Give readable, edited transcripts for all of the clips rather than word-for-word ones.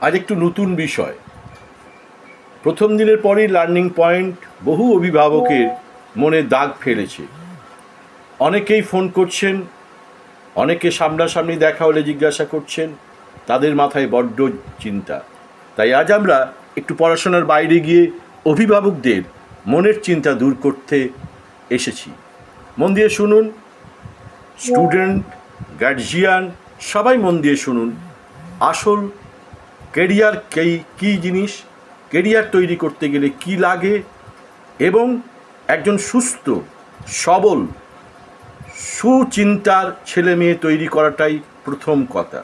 আজ একটু নতুন বিষয়। প্রথম দিনের পরই লার্নিং পয়েন্ট বহু অভিভাবকের মনে দাগ ফেলেছে। অনেকেই ফোন করছেন, অনেকে সামনাসামনি দেখা হলে জিজ্ঞাসা করছেন, তাদের মাথায় বড্ড চিন্তা। তাই আজ আমরা একটু পড়াশোনার বাইরে গিয়ে অভিভাবকদের মনের চিন্তা দূর করতে এসেছি। মন দিয়ে শুনুন, স্টুডেন্ট, গার্জিয়ান সবাই মন দিয়ে শুনুন। আসল কেরিয়ার কী জিনিস, কেরিয়ার তৈরি করতে গেলে কি লাগে, এবং একজন সুস্থ সবল সুচিন্তার ছেলে মেয়ে তৈরি করাটাই প্রথম কথা।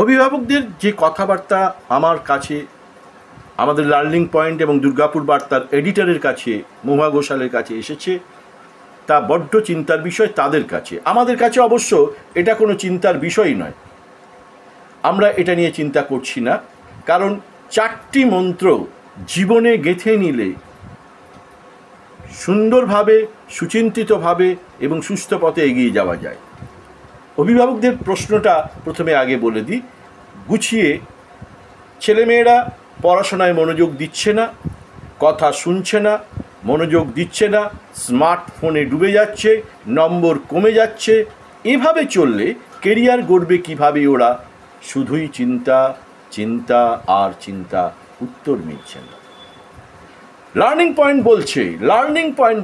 অভিভাবকদের যে কথাবার্তা আমার কাছে, আমাদের লার্নিং পয়েন্ট এবং দুর্গাপুর বার্তার এডিটরের কাছে, মহুয়া ঘোষালের কাছে এসেছে, তা বড্ড চিন্তার বিষয় তাদের কাছে। আমাদের কাছে অবশ্য এটা কোনো চিন্তার বিষয় নয়, আমরা এটা নিয়ে চিন্তা করছি না, কারণ 4টি মন্ত্র জীবনে গেঁথে নিলে সুন্দরভাবে, সুচিন্তিতভাবে এবং সুস্থ পথে এগিয়ে যাওয়া যায়। অভিভাবকদের প্রশ্নটা প্রথমে আগে বলে দিই, গুছিয়ে। ছেলেমেয়েরা পড়াশোনায় মনোযোগ দিচ্ছে না, কথা শুনছে না, মনোযোগ দিচ্ছে না, স্মার্টফোনে ডুবে যাচ্ছে, নম্বর কমে যাচ্ছে। এভাবে চললে কেরিয়ার গড়বে কীভাবে ওরা? শুধুই চিন্তা, চিন্তা আর চিন্তা, উত্তর মিলছে না। লার্নিং পয়েন্ট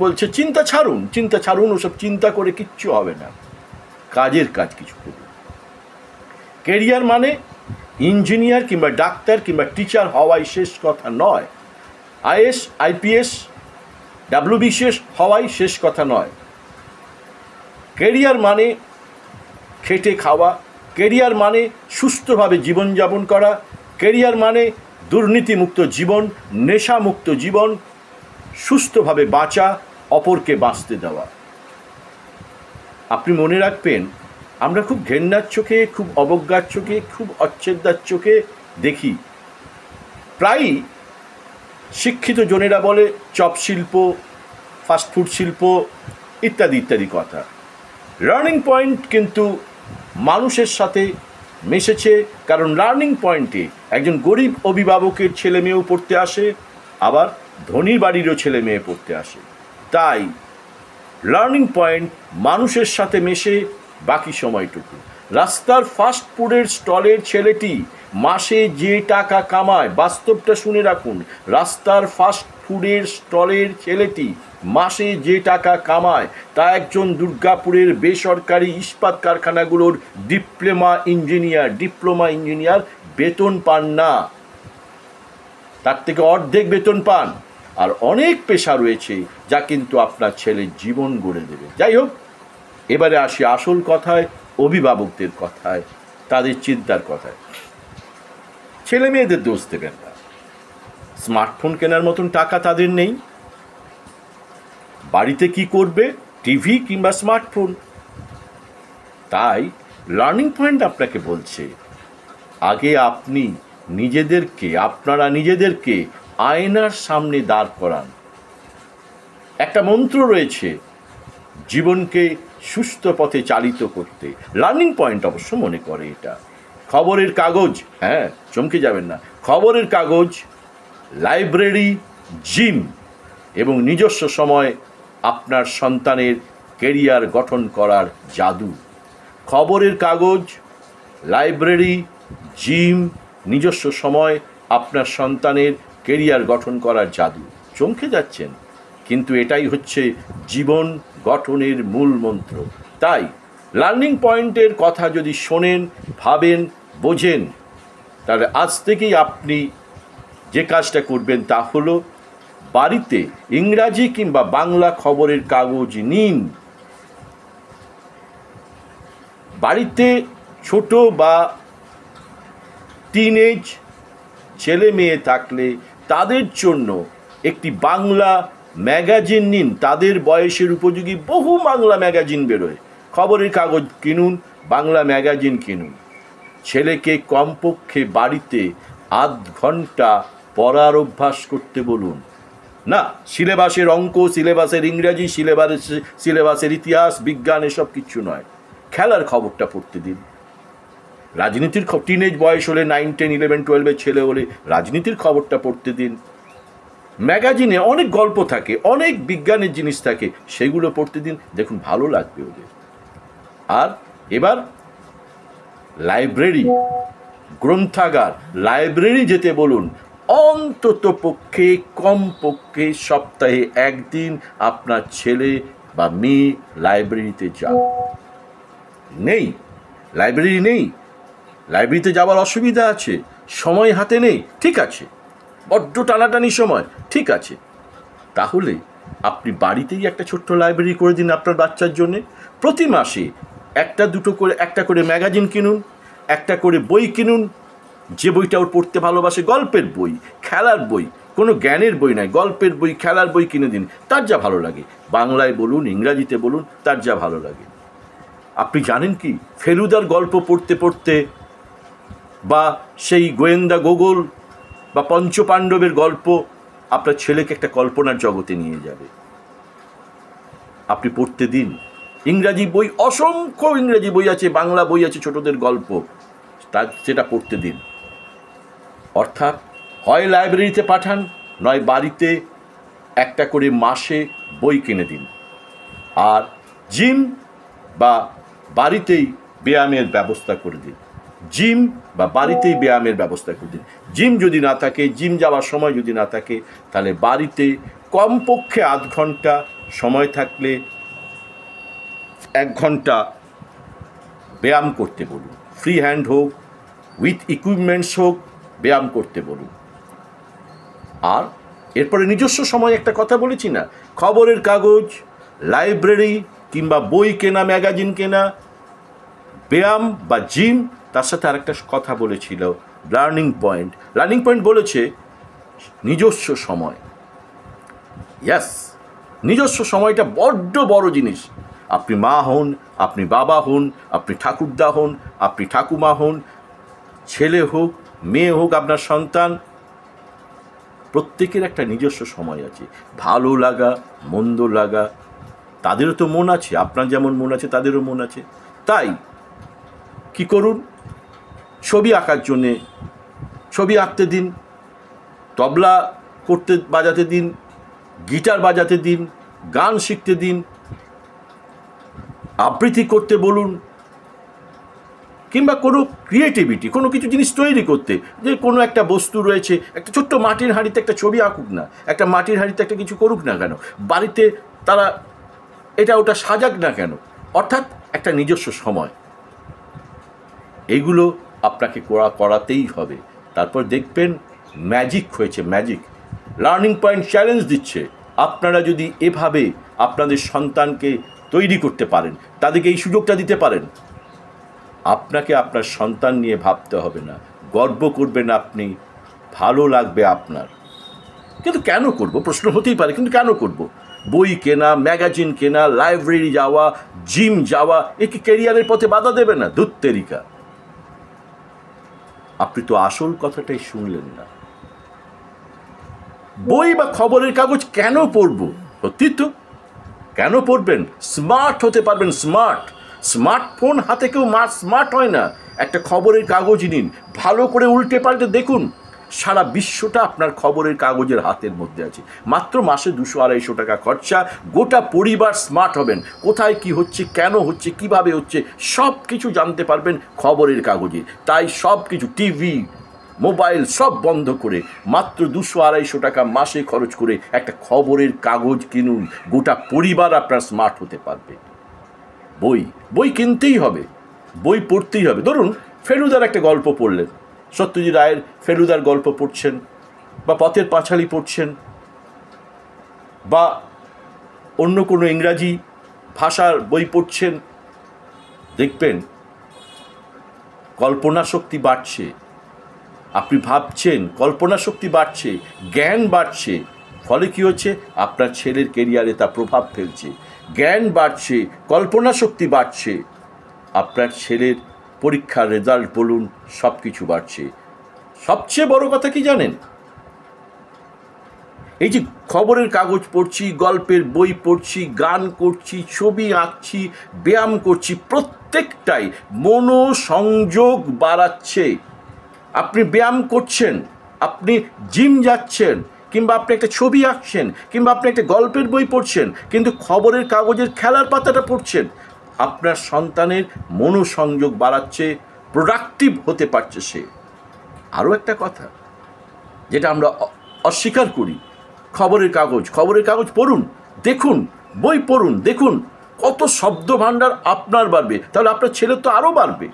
বলছে চিন্তা ছাড়ুন, ওসব চিন্তা করে কিচ্ছু হবে না, কাজের কাজ কিছু করুন। কেরিয়ার মানে ইঞ্জিনিয়ার কিংবা ডাক্তার কিংবা টিচার হওয়াই শেষ কথা নয়, আইএস, আইপিএস, ডাব্লিউবিসিএস হওয়াই শেষ কথা নয়। কেরিয়ার মানে খেটে খাওয়া, কেরিয়ার মানে সুস্থভাবে জীবনযাপন করা, কেরিয়ার মানে দুর্নীতিমুক্ত জীবন, নেশামুক্ত জীবন, সুস্থভাবে বাঁচা, অপরকে বাঁচতে দেওয়া। আপনি মনে রাখবেন, আমরা খুব ঘেন্নার চোখে, খুব অবজ্ঞার চোখে, খুব অচ্ছেদ্যার চোখে দেখি। প্রায়ই শিক্ষিত জনেরা বলে চপ শিল্প, ফাস্টফুড শিল্প ইত্যাদি ইত্যাদি কথা। লার্নিং পয়েন্ট কিন্তু মানুষের সাথে মিশেছে, কারণ লার্নিং পয়েন্টে একজন গরিব অভিভাবকের ছেলে মেয়েও পড়তে আসে, আবার ধনী বাড়িরও ছেলে মেয়ে পড়তে আসে। তাই লার্নিং পয়েন্ট মানুষের সাথে মেশে বাকি সময়টুকু। রাস্তার ফাস্ট ফুডের স্টলের ছেলেটি মাসে যে টাকা কামায়, বাস্তবটা শুনে রাখুন, রাস্তার ফাস্ট ফুডের স্টলের ছেলেটি মাসে যে টাকা কামায় তা একজন দুর্গাপুরের বেসরকারি ইস্পাত কারখানাগুলোর ডিপ্লোমা ইঞ্জিনিয়ার বেতন পান না, তার থেকে অর্ধেক বেতন পান। আর অনেক পেশা রয়েছে যা কিন্তু আপনার ছেলের জীবন গড়ে দেবে। যাই হোক, এবারে আসি আসল কথায়, অভিভাবকদের কথায়, তাদের চিন্তার কথায়। ছেলে মেয়েদের দোষ দেবেন না, স্মার্টফোন কেনার মতন টাকা তাদের নেই। বাড়িতে কি করবে? টিভি কিংবা স্মার্টফোন। তাই লার্নিং পয়েন্ট আপনাকে বলছে, আগে আপনারা নিজেদেরকে আয়নার সামনে দাঁড় করান। একটা মন্ত্র রয়েছে জীবনকে সুস্থ পথে চালিত করতে, লার্নিং পয়েন্ট অবশ্য মনে করে এটা। খবরের কাগজ, হ্যাঁ চমকে যাবেন না, খবরের কাগজ, লাইব্রেরি, জিম এবং নিজস্ব সময় আপনার সন্তানের কেরিয়ার গঠন করার জাদু। খবরের কাগজ, লাইব্রেরি, জিম, নিজস্ব সময় আপনার সন্তানের কেরিয়ার গঠন করার জাদু। চমকে যাচ্ছেন, কিন্তু এটাই হচ্ছে জীবন গঠনের মূল মন্ত্র। তাই লার্নিং পয়েন্টের কথা যদি শোনেন, ভাবেন, বোঝেন, তাহলে আজ থেকেই আপনি যে কাজটা করবেন তা হলো বাড়িতে ইংরাজি কিংবা বাংলা খবরের কাগজ নিন। বাড়িতে ছোট বা টিনেজ ছেলে মেয়ে থাকলে তাদের জন্য একটি বাংলা ম্যাগাজিন নিন। তাদের বয়সের উপযোগী বহু বাংলা ম্যাগাজিন বেরোয়, খবরের কাগজ কিনুন, বাংলা ম্যাগাজিন কিনুন। ছেলেকে কমপক্ষে বাড়িতে আধ ঘন্টা পড়ার অভ্যাস করতে বলুন। না সিলেবাসের অঙ্ক, সিলেবাসের ইংরাজি, সিলেবাসের ইতিহাস, বিজ্ঞান এসব কিচ্ছু নয়, খেলার খবরটা পড়তে দিন। রাজনীতির টিনেজ বয়স হলে 9, 10, 11, 12-এর ছেলে হলে রাজনীতির খবরটা পড়তে দিন। ম্যাগাজিনে অনেক গল্প থাকে, অনেক বিজ্ঞানের জিনিস থাকে, সেগুলো পড়তে দিন, দেখুন ভালো লাগবে ওদের। আর এবার লাইব্রেরি, গ্রন্থাগার, লাইব্রেরি যেতে বলুন। অন্তত পক্ষে, কমপক্ষে সপ্তাহে একদিন আপনার ছেলে বা মেয়ে লাইব্রেরিতে যান। নেই, লাইব্রেরি নেই, লাইব্রেরিতে যাওয়ার অসুবিধা আছে, সময় হাতে নেই, ঠিক আছে, বড্ড টানাটানি সময়, ঠিক আছে, তাহলে আপনি বাড়িতেই একটা ছোট্ট লাইব্রেরি করে দিন আপনার বাচ্চার জন্যে। প্রতি মাসে একটা করে ম্যাগাজিন কিনুন, একটা করে বই কিনুন, যে বইটা ওর পড়তে ভালোবাসে, গল্পের বই, খেলার বই, কোনো জ্ঞানের বই নয়, গল্পের বই, খেলার বই কিনে দিন, তার যা ভালো লাগে, বাংলায় বলুন, ইংরাজিতে বলুন, তার যা ভালো লাগে। আপনি জানেন কি, ফেলুদার গল্প পড়তে পড়তে বা সেই গোয়েন্দা গোগল বা পঞ্চপাণ্ডবের গল্প আপনার ছেলেকে একটা কল্পনার জগতে নিয়ে যাবে। আপনি পড়তে দিন। ইংরাজি বই, অসংখ্য ইংরাজি বই আছে, বাংলা বই আছে, ছোটদের গল্প, সেটা পড়তে দিন। অর্থাৎ হয় লাইব্রেরিতে পাঠান, নয় বাড়িতে একটা করে মাসে বই কিনে দিন। আর জিম বা বাড়িতেই ব্যায়ামের ব্যবস্থা করে দিন। জিম বা বাড়িতেই ব্যায়ামের ব্যবস্থা করে দিন। জিম যদি না থাকে, জিম যাওয়ার সময় যদি না থাকে, তাহলে বাড়িতে কমপক্ষে আধ ঘন্টা সময় থাকলে 1 ঘন্টা ব্যায়াম করতে বলুন। ফ্রি হ্যান্ড হোক, উইথ ইকুইপমেন্টস হোক, ব্যায়াম করতে বলুন। আর এরপরে নিজস্ব সময়, একটা কথা বলেছি না, খবরের কাগজ, লাইব্রেরি কিংবা বই কেনা, ম্যাগাজিন কেনা, ব্যায়াম বা জিম, তার সাথে আরেকটা কথা বলেছিল লার্নিং পয়েন্ট বলেছে নিজস্ব সময়। ইয়াস, নিজস্ব সময়টা বড্ড বড় জিনিস। আপনি মা হন, আপনি বাবা হন, আপনি ঠাকুরদা হন, আপনি ঠাকুমা হন, ছেলে হোক, মেয়ে হোক, আপনার সন্তান, প্রত্যেকের একটা নিজস্ব সময় আছে। ভালো লাগা, মন্দ লাগা, তাদেরও তো মন আছে, আপনার যেমন মন আছে তাদেরও মন আছে। তাই কি করুন, ছবি আঁকার জন্যে ছবি আঁকতে দিন, তবলা বাজাতে দিন, গিটার বাজাতে দিন, গান শিখতে দিন, আবৃত্তি করতে বলুন, কিংবা কোনো ক্রিয়েটিভিটি, কোনো কিছু জিনিস তৈরি করতে, যে কোনো একটা বস্তু রয়েছে, একটা ছোট্ট মাটির হাঁড়িতে একটা ছবি আঁকুক না, একটা মাটির হাঁড়িতে একটা কিছু করুক না কেন, বাড়িতে তারা এটা ওটা সাজাক না কেন, অর্থাৎ একটা নিজস্ব সময়। এইগুলো আপনাকে করাতেই হবে। তারপর দেখবেন ম্যাজিক হয়েছে, ম্যাজিক। লার্নিং পয়েন্ট চ্যালেঞ্জ দিচ্ছে, আপনারা যদি এভাবে আপনাদের সন্তানকে তৈরি করতে পারেন, তাদেরকে এই সুযোগটা দিতে পারেন, আপনাকে আপনার সন্তান নিয়ে ভাবতে হবে না, গর্ব করবেন আপনি, ভালো লাগবে আপনার। কিন্তু কেন করব, প্রশ্ন হতেই পারে, কিন্তু কেন করব? বই কেনা, ম্যাগাজিন কেনা, লাইব্রেরি যাওয়া, জিম যাওয়া, এ কি ক্যারিয়ারের পথে বাধা দেবে না? ধুত্তেরিকা, আপনি তো আসল কথাটাই শুনলেন না। বই বা খবরের কাগজ কেন পড়ব? সত্যি তো, কেন পড়বেন? স্মার্ট হতে পারবেন, স্মার্টফোন হাতে কেউ স্মার্ট হয় না। একটা খবরের কাগজ নিন, ভালো করে উল্টে পাল্টে দেখুন, সারা বিশ্বটা আপনার খবরের কাগজের হাতের মধ্যে আছে। মাত্র মাসে 200-250 টাকা খরচা, গোটা পরিবার স্মার্ট হবেন। কোথায় কি হচ্ছে, কেন হচ্ছে, কিভাবে হচ্ছে, সব কিছু জানতে পারবেন খবরের কাগজে। তাই সব কিছু, টিভি, মোবাইল সব বন্ধ করে মাত্র 200-250 টাকা মাসে খরচ করে একটা খবরের কাগজ কিনুন, গোটা পরিবার আপনার স্মার্ট হতে পারবে। বই কিনতেই হবে, বই পড়তেই হবে। ধরুন ফেলুদার একটা গল্প পড়লেন, সত্যজিৎ রায়ের ফেলুদার গল্প পড়ছেন, বা পথের পাঁচালী পড়ছেন, বা অন্য কোনো ইংরাজি ভাষার বই পড়ছেন, দেখবেন কল্পনা শক্তি বাড়ছে। আপনি ভাবছেন, কল্পনা শক্তি বাড়ছে, জ্ঞান বাড়ছে, ফলে কী হচ্ছে, আপনার ছেলের কেরিয়ারে তা প্রভাব ফেলছে। জ্ঞান বাড়ছে, কল্পনা শক্তি বাড়ছে, আপনার ছেলের পরীক্ষার রেজাল্ট বলুন, সব কিছু বাড়ছে। সবচেয়ে বড় কথা কি জানেন? এই যে খবরের কাগজ পড়ছি, গল্পের বই পড়ছি, গান করছি, ছবি আঁকছি, ব্যায়াম করছি, প্রত্যেকটাই মনোসংযোগ বাড়াচ্ছে। আপনি ব্যায়াম করছেন, আপনি জিম যাচ্ছেন, কিংবা আপনি একটা ছবি আঁকছেন, কিংবা আপনি একটা গল্পের বই পড়ছেন, কিন্তু খবরের কাগজের খেলার পাতাটা পড়ছেন, আপনার সন্তানের মনোসংযোগ বাড়াচ্ছে, প্রোডাক্টিভ হতে পারছে সে। আরও একটা কথা যেটা আমরা অস্বীকার করি, খবরের কাগজ পড়ুন, দেখুন, বই পড়ুন, দেখুন, কত শব্দ ভাণ্ডার আপনার বাড়বে, তাহলে আপনার ছেলের তো আরও বাড়বে।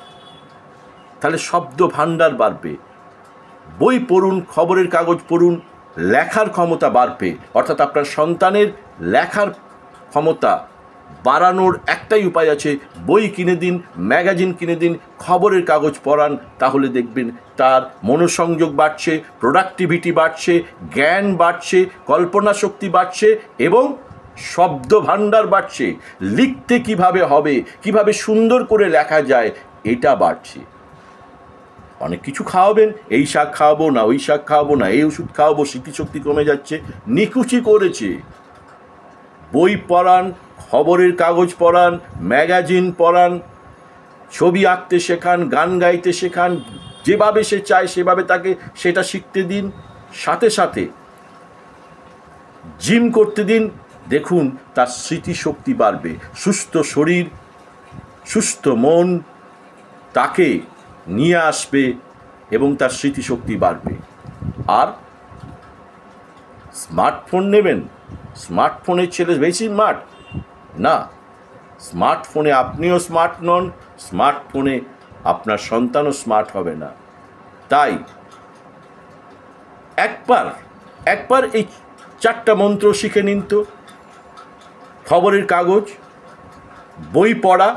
তাহলে শব্দ ভাণ্ডার বাড়বে। বই পড়ুন, খবরের কাগজ পড়ুন, লেখার ক্ষমতা বাড়বে। অর্থাৎ আপনার সন্তানের লেখার ক্ষমতা বাড়ানোর একটাই উপায় আছে, বই কিনে দিন, ম্যাগাজিন কিনে দিন, খবরের কাগজ পড়ান, তাহলে দেখবেন তার মনোসংযোগ বাড়ছে, প্রোডাক্টিভিটি বাড়ছে, জ্ঞান বাড়ছে, কল্পনা শক্তি বাড়ছে এবং শব্দ ভাণ্ডার বাড়ছে। লিখতে কিভাবে হবে, কিভাবে সুন্দর করে লেখা যায়, এটা বাড়ছে। অনেক কিছু খাওয়াবেন, এই শাক খাওয়াবো না, ওই শাক খাওয়াবো না, এই ওষুধ খাওয়াবো, স্মৃতিশক্তি কমে যাচ্ছে, নিকুচি করেছে। বই পড়ান, খবরের কাগজ পড়ান, ম্যাগাজিন পড়ান, ছবি আঁকতে শেখান, গান গাইতে শেখান, যেভাবে সে চায় সেভাবে তাকে সেটা শিখতে দিন। সাথে সাথে জিম করতে দিন, দেখুন তার স্মৃতিশক্তি বাড়বে। সুস্থ শরীর, সুস্থ মন তাকে নিয়ে আসবে এবং তার স্মৃতিশক্তি বাড়বে। আর স্মার্টফোন নেবেন, স্মার্টফোনের ছেলে বেশি স্মার্ট না, স্মার্টফোনে আপনিও স্মার্ট নন, স্মার্টফোনে আপনার সন্তানও স্মার্ট হবে না। তাই একবার এই 4টা মন্ত্র শিখে নিন তো। খবরের কাগজ, বই পড়া,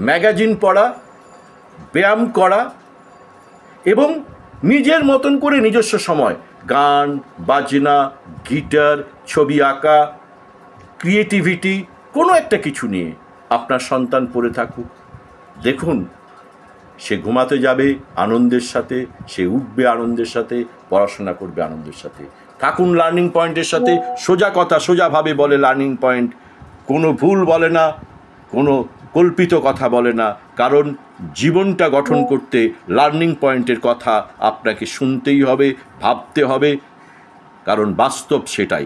ম্যাগাজিন পড়া, ব্যায়াম করা এবং নিজের মতন করে নিজস্ব সময় গান বাজনা, গিটার, ছবি আঁকা, ক্রিয়েটিভিটি, কোনো একটা কিছু নিয়ে আপনার সন্তান পড়ে থাকুক। দেখুন সে ঘুমাতে যাবে আনন্দের সাথে, সে উঠবে আনন্দের সাথে, পড়াশোনা করবে আনন্দের সাথে। থাকুন লার্নিং পয়েন্টের সাথে। সোজা কথা সোজাভাবে বলে লার্নিং পয়েন্ট, কোনো ভুল বলে না, কোনো কল্পিত কথা বলে না। কারণ জীবনটা গঠন করতে লার্নিং পয়েন্টের কথা আপনাকে শুনতেই হবে, ভাবতে হবে, কারণ বাস্তব সেটাই।